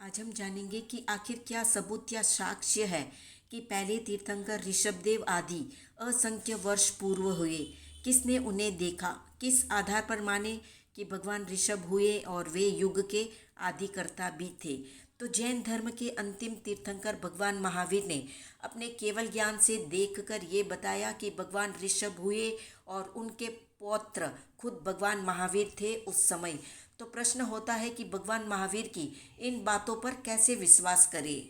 आज हम जानेंगे कि आखिर क्या सबूत या साक्ष्य है कि पहले तीर्थंकर ऋषभदेव आदि असंख्य वर्ष पूर्व हुए। किसने उन्हें देखा, किस आधार पर माने कि भगवान ऋषभ हुए और वे युग के आदिकर्ता भी थे। तो जैन धर्म के अंतिम तीर्थंकर भगवान महावीर ने अपने केवल ज्ञान से देखकर ये बताया कि भगवान ऋषभ हुए और उनके पौत्र खुद भगवान महावीर थे उस समय। तो प्रश्न होता है कि भगवान महावीर की इन बातों पर कैसे विश्वास करें।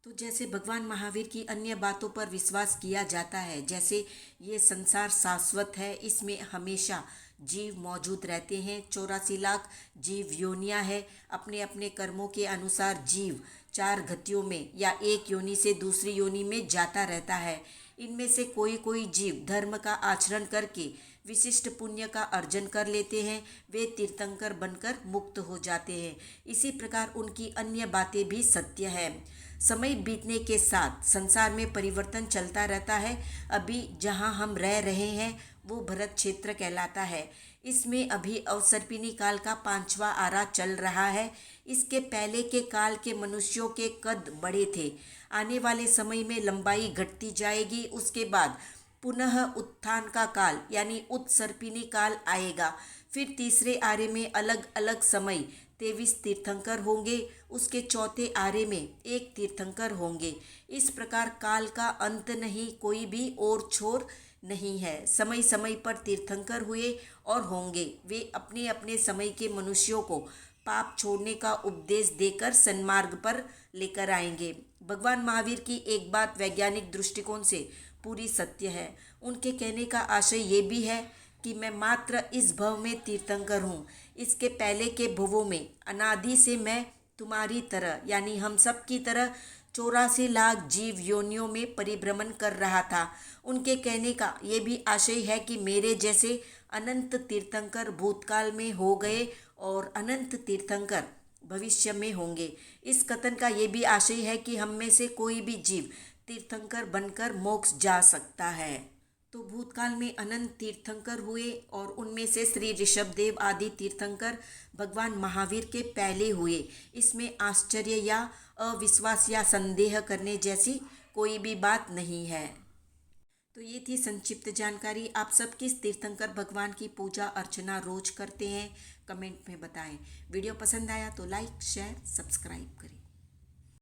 तो जैसे भगवान महावीर की अन्य बातों पर विश्वास किया जाता है, जैसे ये संसार शाश्वत है, इसमें हमेशा जीव मौजूद रहते हैं, 84 लाख जीव योनियां है, अपने अपने कर्मों के अनुसार जीव 4 गतियों में या एक योनि से दूसरी योनि में जाता रहता है। इनमें से कोई कोई जीव धर्म का आचरण करके विशिष्ट पुण्य का अर्जन कर लेते हैं, वे तीर्थंकर बनकर मुक्त हो जाते हैं। इसी प्रकार उनकी अन्य बातें भी सत्य है। समय बीतने के साथ संसार में परिवर्तन चलता रहता है। अभी जहाँ हम रह रहे हैं वो भरत क्षेत्र कहलाता है। इसमें अभी अवसर्पिणी काल का 5वां आरा चल रहा है। इसके पहले के काल के मनुष्यों के कद बड़े थे। आने वाले समय में लंबाई घटती जाएगी। उसके बाद पुनः उत्थान का काल यानी उत्सर्पिणी काल आएगा। फिर तीसरे आरे में अलग अलग समय 23 तीर्थंकर होंगे। उसके चौथे आरे में एक तीर्थंकर होंगे। इस प्रकार काल का अंत नहीं, कोई भी और छोर नहीं है। समय समय पर तीर्थंकर हुए और होंगे। वे अपने अपने समय के मनुष्यों को पाप छोड़ने का उपदेश देकर सन्मार्ग पर लेकर आएंगे। भगवान महावीर की एक बात वैज्ञानिक दृष्टिकोण से पूरी सत्य है। उनके कहने का आशय ये भी है कि मैं मात्र इस भव में तीर्थंकर हूँ, इसके पहले के भवों में अनादि से मैं तुम्हारी तरह यानी हम सब की तरह 84 लाख जीव योनियों में परिभ्रमण कर रहा था। उनके कहने का ये भी आशय है कि मेरे जैसे अनंत तीर्थंकर भूतकाल में हो गए और अनंत तीर्थंकर भविष्य में होंगे। इस कथन का ये भी आशय है कि हम में से कोई भी जीव तीर्थंकर बनकर मोक्ष जा सकता है। तो भूतकाल में अनंत तीर्थंकर हुए और उनमें से श्री ऋषभदेव आदि तीर्थंकर भगवान महावीर के पहले हुए। इसमें आश्चर्य या अविश्वास या संदेह करने जैसी कोई भी बात नहीं है। तो ये थी संक्षिप्त जानकारी। आप सब किस तीर्थंकर भगवान की पूजा अर्चना रोज करते हैं, कमेंट में बताएं। वीडियो पसंद आया तो लाइक शेयर सब्सक्राइब करें।